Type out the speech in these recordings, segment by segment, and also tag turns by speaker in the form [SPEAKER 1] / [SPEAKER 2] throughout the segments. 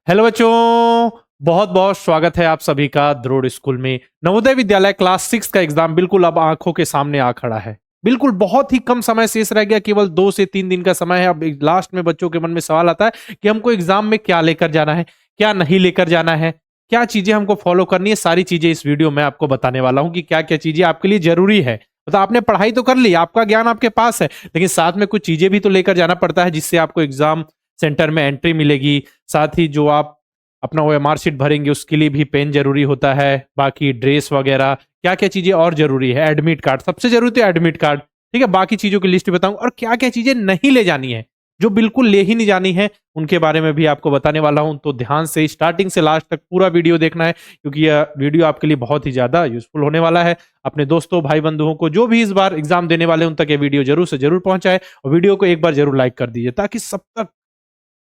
[SPEAKER 1] Hello बच्चों, बहुत बहुत स्वागत है आप सभी का द्रोड़ स्कूल में। नवोदय विद्यालय क्लास 6 का एग्जाम बिल्कुल अब आंखों के सामने आ खड़ा है। बिल्कुल बहुत ही कम समय शेष रह गया, केवल 2 से 3 दिन का समय है। अब लास्ट में बच्चों के मन में सवाल आता है कि हमको एग्जाम में क्या लेकर जाना है, क्या नहीं लेकर जाना है, क्या चीजें हमको फॉलो करनी है। सारी चीजें इस वीडियो में आपको बताने वाला हूँ कि क्या क्या चीजें आपके लिए जरूरी है। मतलब आपने पढ़ाई तो कर ली, आपका ज्ञान आपके पास है, लेकिन साथ में कुछ चीजें भी तो लेकर जाना पड़ता है जिससे आपको एग्जाम सेंटर में एंट्री मिलेगी। साथ ही जो आप अपना ओएमआर शीट भरेंगे उसके लिए भी पेन जरूरी होता है। बाकी ड्रेस वगैरह क्या क्या चीजें और जरूरी है, एडमिट कार्ड सबसे जरूरी तो एडमिट कार्ड। ठीक है, बाकी चीजों की लिस्ट बताऊं और क्या क्या चीजें नहीं ले जानी है, जो बिल्कुल ले ही नहीं जानी है, उनके बारे में भी आपको बताने वाला हूं। तो ध्यान से स्टार्टिंग से लास्ट तक पूरा वीडियो देखना है, क्योंकि यह वीडियो आपके लिए बहुत ही ज्यादा यूजफुल होने वाला है। अपने दोस्तों भाई बंधुओं को जो भी इस बार एग्जाम देने वाले उन तक ये वीडियो जरूर से जरूर पहुंचाए, और वीडियो को एक बार जरूर लाइक कर दीजिए ताकि सब तक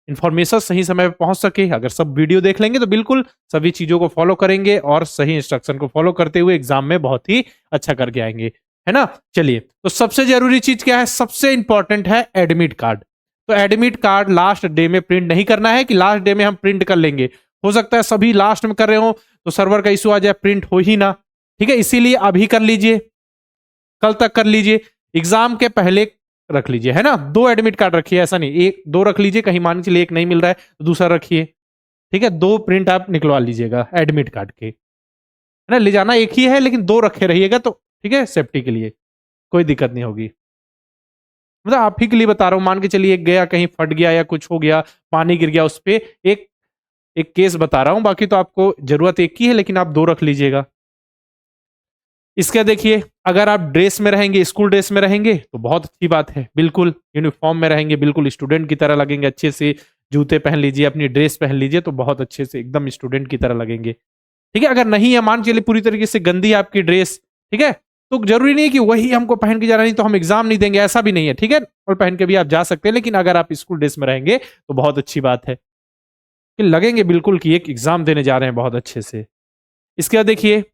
[SPEAKER 1] इन्फॉर्मेशन सही समय पे पहुंच सके। अगर सब वीडियो देख लेंगे तो बिल्कुल सभी चीजों को फॉलो करेंगे और सही इंस्ट्रक्शन को फॉलो करते हुए एग्जाम में बहुत ही अच्छा करके आएंगे, है ना। चलिए, तो सबसे जरूरी चीज क्या है, सबसे इंपॉर्टेंट है एडमिट कार्ड। तो एडमिट कार्ड लास्ट डे में प्रिंट नहीं करना है कि लास्ट डे में हम प्रिंट कर लेंगे। हो सकता है सभी लास्ट में कर रहे हो तो सर्वर का इशू आ जाए, प्रिंट हो ही ना। ठीक है, इसीलिए अभी कर लीजिए, कल तक कर लीजिए, एग्जाम के पहले रख लीजिए, है ना। 2 एडमिट कार्ड रखिए, ऐसा नहीं, एक 2 रख लीजिए, कहीं मान के चलिए एक नहीं मिल रहा है तो दूसरा रखिए। ठीक है, 2 प्रिंट आप निकलवा लीजिएगा एडमिट कार्ड के, है ना। ले जाना एक ही है लेकिन 2 रखे रहिएगा, तो ठीक है, सेफ्टी के लिए कोई दिक्कत नहीं होगी। मतलब आप ही के लिए बता रहा हूं, मान के चलिए एक गया कहीं फट गया या कुछ हो गया, पानी गिर गया उस पर, एक एक केस बता रहा हूं, बाकी तो आपको जरूरत एक ही है लेकिन आप 2 रख लीजिएगा। इसका देखिए, अगर आप ड्रेस में रहेंगे, स्कूल ड्रेस में रहेंगे तो बहुत अच्छी बात है, बिल्कुल यूनिफॉर्म में रहेंगे, बिल्कुल स्टूडेंट की तरह लगेंगे, अच्छे से जूते पहन लीजिए, अपनी ड्रेस पहन लीजिए तो बहुत अच्छे से एकदम स्टूडेंट की तरह लगेंगे। ठीक है, अगर नहीं है, मान चलिए पूरी तरीके से गंदी है आपकी ड्रेस, ठीक है, तो जरूरी नहीं है कि वही हमको पहन के जाना, नहीं तो हम एग्जाम नहीं देंगे, ऐसा भी नहीं है। ठीक है, और पहन के भी आप जा सकते हैं, लेकिन अगर आप स्कूल ड्रेस में रहेंगे तो बहुत अच्छी बात है कि लगेंगे बिल्कुल कि एक एग्जाम देने जा रहे हैं बहुत अच्छे से। इसके बाद देखिए,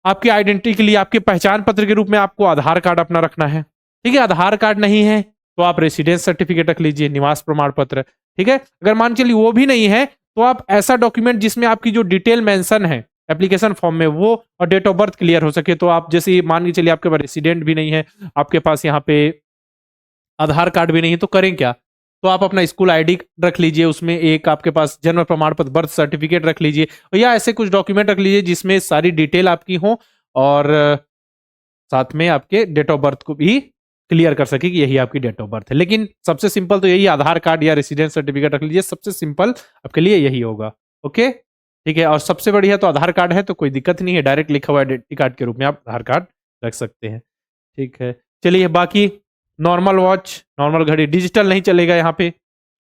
[SPEAKER 1] आपकी आइडेंटिटी के लिए आपके पहचान पत्र के रूप में आपको आधार कार्ड अपना रखना है। ठीक है, आधार कार्ड नहीं है तो आप रेसिडेंस सर्टिफिकेट रख लीजिए, निवास प्रमाण पत्र। ठीक है, अगर मान चलिए वो भी नहीं है तो आप ऐसा डॉक्यूमेंट जिसमें आपकी जो डिटेल मेंशन है एप्लीकेशन फॉर्म में, वो और डेट ऑफ बर्थ क्लियर हो सके, तो आप जैसे मान के चलिए आपके पास रेसिडेंट भी नहीं है, आपके पास यहाँ पे आधार कार्ड भी नहीं है, तो करें क्या। तो आप अपना स्कूल आईडी रख लीजिए, उसमें एक आपके पास जन्म प्रमाण पत्र बर्थ सर्टिफिकेट रख लीजिए, या ऐसे कुछ डॉक्यूमेंट रख लीजिए जिसमें सारी डिटेल आपकी हो, और साथ में आपके डेट ऑफ बर्थ को भी क्लियर कर सके कि यही आपकी डेट ऑफ बर्थ है। लेकिन सबसे सिंपल तो यही आधार कार्ड या रेसिडेंस सर्टिफिकेट रख लीजिए, सबसे सिंपल आपके लिए यही होगा। ओके, ठीक है, और सबसे बढ़िया तो आधार कार्ड है, तो कोई दिक्कत नहीं है, डायरेक्ट लिखा हुआ आइडेंटिटी कार्ड के रूप में आप आधार कार्ड रख सकते हैं। ठीक है, चलिए, बाकी नॉर्मल वॉच, नॉर्मल घड़ी, डिजिटल नहीं चलेगा यहाँ पे, है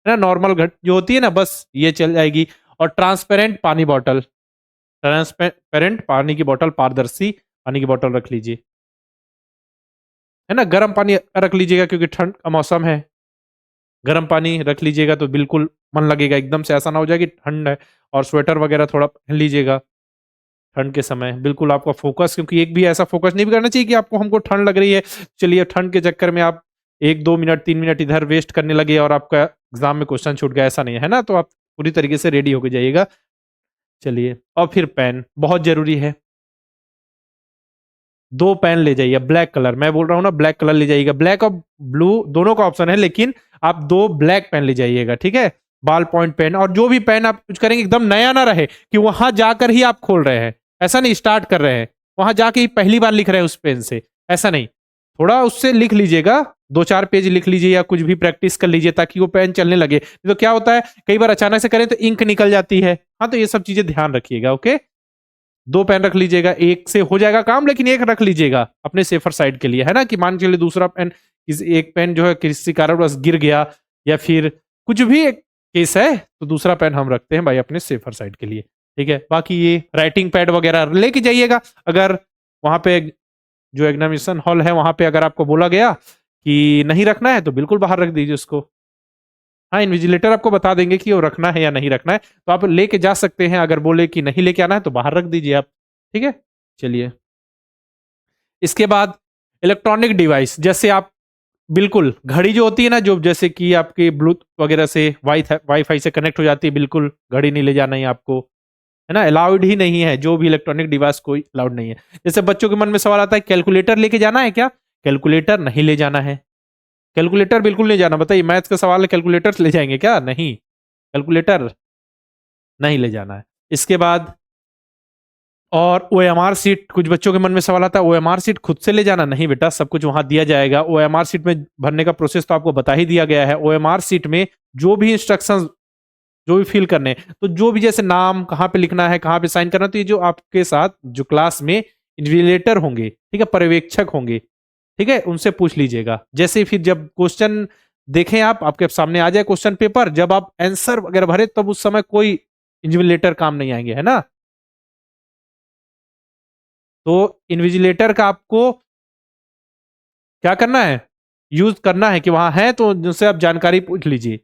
[SPEAKER 1] ना। नॉर्मल घड़ी जो होती है ना, बस ये चल जाएगी। और ट्रांसपेरेंट पानी बॉटल, ट्रांसपेरेंट पानी की बोतल, पारदर्शी पानी की बोतल रख लीजिए, है ना। गर्म पानी रख लीजिएगा क्योंकि ठंड का मौसम है, गर्म पानी रख लीजिएगा तो बिल्कुल मन लगेगा, एकदम से ऐसा ना हो जाए कि ठंड है। और स्वेटर वगैरह थोड़ा पहन लीजिएगा ठंड के समय, बिल्कुल आपका फोकस, क्योंकि एक भी ऐसा फोकस नहीं भी करना चाहिए कि आपको हमको ठंड लग रही है, चलिए ठंड के चक्कर में आप 1-2 मिनट 3 मिनट इधर वेस्ट करने लगे और आपका एग्जाम में क्वेश्चन छूट गया, ऐसा नहीं है ना। तो आप पूरी तरीके से रेडी होकर जाइएगा। चलिए, और फिर पेन बहुत जरूरी है, 2 पेन ले जाइए ब्लैक कलर, मैं बोल रहा हूँ ना ब्लैक कलर ले जाइएगा, ब्लैक और ब्लू दोनों का ऑप्शन है, लेकिन आप 2 ब्लैक पेन ले जाइएगा। ठीक है, बॉल पॉइंट पेन, और जो भी पेन आप यूज करेंगे एकदम नया ना रहे कि वहां जाकर ही आप खोल रहे हैं, ऐसा नहीं, स्टार्ट कर रहे हैं वहां जाके ही पहली बार लिख रहे हैं उस पेन से, ऐसा नहीं। थोड़ा उससे लिख लीजिएगा, 2-4 पेज लिख लीजिए या कुछ भी प्रैक्टिस कर लीजिए ताकि वो पेन चलने लगे। नहीं तो क्या होता है, कई बार अचानक से करें तो इंक निकल जाती है। हाँ, तो ये सब चीजें ध्यान रखिएगा। ओके, 2 पेन रख लीजिएगा, एक से हो जाएगा काम, लेकिन एक रख लीजिएगा अपने सेफर साइड के लिए, है ना। कि मान के चलिए दूसरा पेन, एक पेन जो है किसी कारणवश गिर गया या फिर कुछ भी एक केस है, तो दूसरा पेन हम रखते हैं भाई अपने सेफर साइड के लिए। ठीक है, बाकी ये राइटिंग पैड वगैरह लेके जाइएगा। अगर वहां पे जो एग्जामिनेशन हॉल है वहां पे अगर आपको बोला गया कि नहीं रखना है तो बिल्कुल बाहर रख दीजिए उसको। हाँ, इन्विजिलेटर आपको बता देंगे कि वो रखना है या नहीं रखना है, तो आप लेके जा सकते हैं। अगर बोले कि नहीं लेके आना है तो बाहर रख दीजिए आप। ठीक है, चलिए, इसके बाद इलेक्ट्रॉनिक डिवाइस, जैसे आप बिल्कुल, घड़ी जो होती है ना, जो जैसे कि आपके ब्लूटूथ वगैरह से वाईफ़ाई से कनेक्ट हो जाती है, बिल्कुल घड़ी नहीं ले जाना है आपको, है ना? अलाउड ही नहीं है, जो भी इलेक्ट्रॉनिक डिवाइस कोई अलाउड नहीं है। जैसे बच्चों के मन में सवाल आता है, कैलकुलेटर लेके जाना है क्या? कैलकुलेटर नहीं ले जाना है। कैलकुलेटर बिल्कुल नहीं जाना। बताइए, मैथ्स का सवाल है, कैलकुलेटर ले जाएँगे क्या? नहीं, कैलकुलेटर नहीं ले जाना है। इसके बाद और ओएमआर शीट, कुछ बच्चों के मन में सवाल आता है, ओएमआर शीट खुद से ले जाना? नहीं बेटा, सब कुछ वहाँ दिया जाएगा। ओएमआर शीट में भरने का प्रोसेस तो आपको बता ही दिया गया है। ओएमआर शीट में जो भी इंस्ट्रक्शंस, जो भी फ़िल करने हैं, तो जो भी जैसे नाम कहाँ पे लिखना है, कहाँ पे साइन करना है, तो ये जो आपके साथ जो क्लास में इन्विजिलेटर होंगे, ठीक है, पर्यवेक्षक होंगे, ठीक है, उनसे पूछ लीजिएगा। जैसे ही फिर जब क्वेश्चन देखें आप, आपके सामने आ जाए क्वेश्चन पेपर, जब आप आंसर वगैरह भरे, तब उस समय कोई इन्विजिलेटर काम नहीं आएँगे, है ना? तो इन्विजिलेटर का आपको क्या करना है? यूज़ करना है कि वहाँ है तो उनसे आप जानकारी पूछ लीजिए।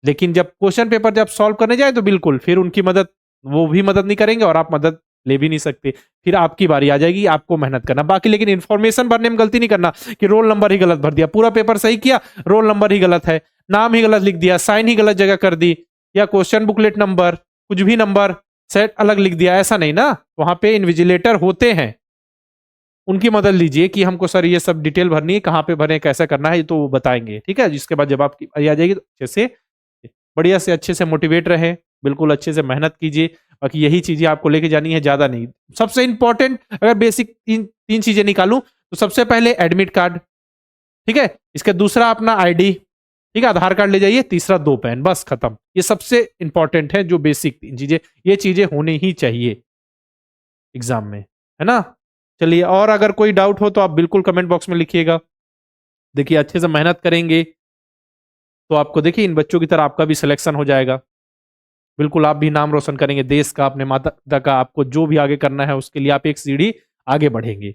[SPEAKER 1] लेकिन जब क्वेश्चन पेपर जब सॉल्व करने जाएँ तो बिल्कुल फिर उनकी मदद, वो भी मदद नहीं करेंगे और आप मदद ले भी नहीं सकते। फिर आपकी बारी आ जाएगी, आपको मेहनत करना। बाकी लेकिन इन्फॉर्मेशन भरने में गलती नहीं करना कि रोल नंबर ही गलत भर दिया। पूरा पेपर सही किया, रोल नंबर ही गलत है, नाम ही गलत लिख दिया, साइन ही गलत जगह कर दी, या क्वेश्चन बुकलेट नंबर, कुछ भी नंबर सेट अलग लिख दिया, ऐसा नहीं ना। वहाँ पे इन्विजिलेटर होते हैं, उनकी मदद लीजिए कि हमको सर ये सब डिटेल भरनी है, कहाँ पे भरें, कैसे करना है, तो वो बताएँगे, ठीक है? जिसके बाद जब आपकी बारी आ जाएगी तो अच्छे से, बढ़िया से, अच्छे से मोटिवेट रहें, बिल्कुल अच्छे से मेहनत कीजिए। बाकी यही चीज़ें आपको लेके जानी है, ज़्यादा नहीं। सबसे इम्पोर्टेंट अगर बेसिक 3 चीज़ें निकालूँ, तो सबसे पहले एडमिट कार्ड, ठीक है? इसका दूसरा अपना आईडी, ठीक है? आधार कार्ड ले जाइए, तीसरा 2 पेन, बस खत्म। ये सबसे इम्पोर्टेंट है, जो बेसिक 3 चीज़ें, ये चीज़ें होनी ही चाहिए एग्ज़ाम में, है ना? चलिए, और अगर कोई डाउट हो तो आप बिल्कुल कमेंट बॉक्स में लिखिएगा। देखिए, अच्छे से मेहनत करेंगे, तो आपको देखिए इन बच्चों की तरह आपका भी सिलेक्शन हो जाएगा। बिल्कुल, आप भी नाम रोशन करेंगे देश का, अपने माता-पिता का, आपको जो भी आगे करना है उसके लिए आप एक सीढ़ी आगे बढ़ेंगे,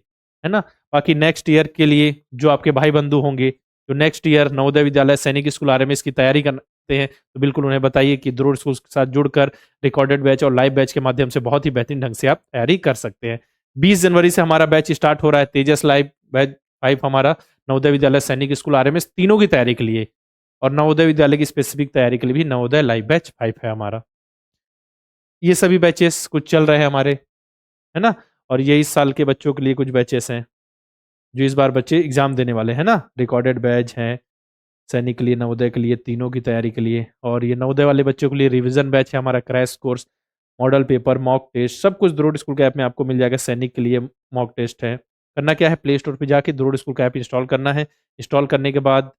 [SPEAKER 1] है ना? बाकी नेक्स्ट ईयर के लिए जो आपके भाई-बंधु होंगे, जो नेक्स्ट ईयर नवोदय विद्यालय सैनिक स्कूल आरएमएस की तैयारी करते हैं, तो बिल्कुल उन्हें बताइए कि ध्रुव स्कूल्स के साथ जुड़कर रिकॉर्डेड बैच और लाइव बैच के माध्यम से बहुत ही बेहतरीन ढंग से आप तैयारी कर सकते हैं। 20 जनवरी से हमारा बैच स्टार्ट हो रहा है, तेजस लाइव बैच 5 हमारा नवोदय विद्यालय सैनिक स्कूल आरएमएस तीनों की तैयारी के लिए, और नवोदय विद्यालय की स्पेसिफिक तैयारी के लिए भी नवोदय लाइव बैच 5 है हमारा। ये सभी बैचेस कुछ चल रहे हैं हमारे, है ना? और ये इस साल के बच्चों के लिए कुछ बैचेस हैं, जो इस बार बच्चे एग्ज़ाम देने वाले हैं ना? रिकॉर्डेड बैच हैं, सैनिक के लिए, नवोदय के लिए, तीनों की तैयारी के लिए, और ये नवोदय वाले बच्चों के लिए रिवीजन बैच है हमारा, crash course, model paper, mock test, सब कुछ ध्रुव स्कूल के ऐप में आपको मिल जाएगा। सैनिक के लिए मॉक टेस्ट है। करना क्या है, प्ले स्टोर पे जाके ध्रुव स्कूल का ऐप इंस्टॉल करना है। इंस्टॉल करने के बाद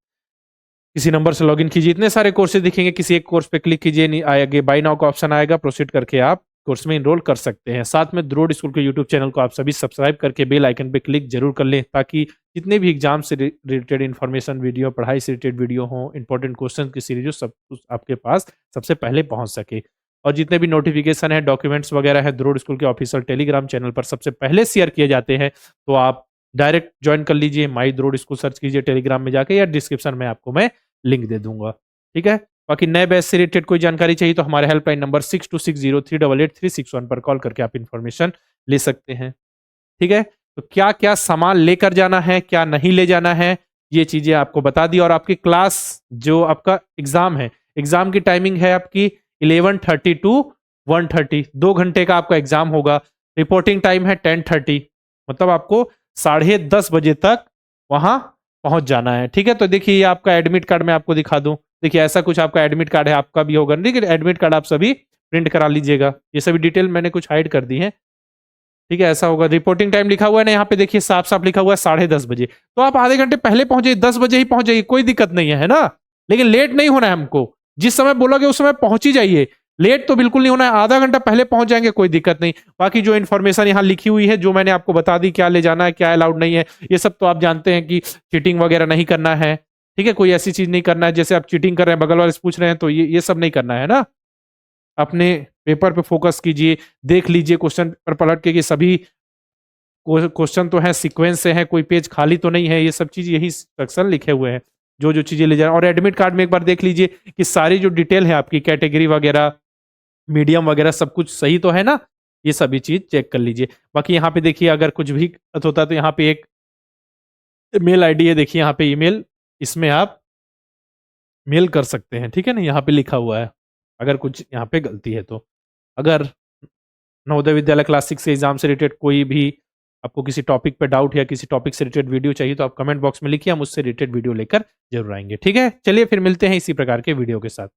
[SPEAKER 1] किसी नंबर से लॉगिन कीजिए, इतने सारे कोर्सेज़ दिखेंगे, किसी एक कोर्स पे क्लिक कीजिए, आगे बाय नाउ का ऑप्शन आएगा, प्रोसीड करके आप कोर्स में एनरोल कर सकते हैं। साथ में ध्रुव स्कूल के यूट्यूब चैनल को आप सभी सब्सक्राइब करके बेल आइकन पे क्लिक ज़रूर कर लें, ताकि जितने भी एग्ज़ाम से रिलेटेड इन्फॉर्मेशन वीडियो, पढ़ाई से रिलेटेड वीडियो हों, इंपॉर्टेंट क्वेश्चन की सीरीज़ हो, सब कुछ आपके पास सबसे पहले पहुँच सके। और जितने भी नोटिफ़िकेशन है, डॉक्यूमेंट्स वगैरह है, ध्रुव स्कूल के ऑफिशियल टेलीग्राम चैनल पर सबसे पहले शेयर किए जाते हैं, तो आप डायरेक्ट जॉइन कर लीजिए, माई ध्रुव स्कूल सर्च कीजिए टेलीग्राम में जाके, या डिस्क्रिप्शन में आपको मैं लिंक दे दूँगा, ठीक है? बाकी नए बैच से रिलेटेड कोई जानकारी चाहिए तो हमारे हेल्पलाइन नंबर 6260388361 पर कॉल करके आप इन्फॉर्मेशन ले सकते हैं, ठीक है? तो क्या-क्या सामान लेकर जाना है, क्या नहीं ले जाना है, ये चीज़ें आपको बता दी। और आपकी क्लास, जो आपका एग्ज़ाम है, एग्ज़ाम की टाइमिंग है आपकी 11:30 टू 1:30, 2 घंटे का आपका एग्ज़ाम होगा। रिपोर्टिंग टाइम है 10:30, मतलब आपको साढ़े 10 बजे तक वहाँ पहुँच जाना है, ठीक है? तो देखिए, ये आपका एडमिट कार्ड मैं आपको दिखा दूँ। देखिए, ऐसा कुछ आपका एडमिट कार्ड है, आपका भी होगा, लेकिन एडमिट कार्ड आप सभी प्रिंट करा लीजिएगा। ये सभी डिटेल मैंने कुछ हाइड कर दी हैं, ठीक है? ऐसा होगा। रिपोर्टिंग टाइम लिखा हुआ है ना, यहाँ पे देखिए साफ-साफ लिखा हुआ है 10:30 बजे। तो आप आधे घंटे पहले पहुँचिए, 10 बजे ही पहुँच जाइए, कोई दिक्कत नहीं है ना? लेकिन लेट नहीं होना है हमको। जिस समय बोलोगे उस समय पहुँच ही जाइए। लेट तो बिल्कुल नहीं होना है, आधा घंटा पहले पहुँच जाएँगे, कोई दिक्कत नहीं। बाकी जो इन्फॉर्मेशन यहाँ लिखी हुई है, जो मैंने आपको बता दी, क्या ले जाना है, क्या अलाउड नहीं है, ये सब तो आप जानते हैं कि चीटिंग वगैरह नहीं करना है, ठीक है? कोई ऐसी चीज़ नहीं करना है, जैसे आप चीटिंग कर रहे हैं, बगल वाले से पूछ रहे हैं, तो ये सब नहीं करना है ना? अपने पेपर पे फ़ोकस कीजिए, देख लीजिए क्वेश्चन पेपर पलट के कि सभी क्वेश्चन तो हैं, सीक्वेंस से हैं, कोई पेज खाली तो नहीं है, ये सब चीज़ यही इंस्ट्रक्शन लिखे हुए हैं, जो-जो चीज़ें ले जाएँ। और एडमिट कार्ड में एक बार देख लीजिए कि सारी जो डिटेल है आपकी, कैटेगरी वगैरह, मीडियम वगैरह, सब कुछ सही तो है ना? ये सभी चीज़ चेक कर लीजिए। बाकी यहाँ पे देखिए, अगर कुछ भी गलत होता है तो यहाँ पे एक मेल आईडी है, देखिए यहाँ पे ईमेल, इसमें आप मेल कर सकते हैं, ठीक है ना? यहाँ पे लिखा हुआ है, अगर कुछ यहाँ पे गलती है तो। अगर नवोदय विद्यालय क्लास 6 के एग्जाम से रिलेटेड कोई भी आपको किसी टॉपिक पे डाउट या किसी टॉपिक से रिलेटेड वीडियो चाहिए तो आप कमेंट बॉक्स में लिखिए, हम उससे रिलेटेड वीडियो लेकर जरूर आएंगे, ठीक है? चलिए फिर मिलते हैं इसी प्रकार के वीडियो के साथ।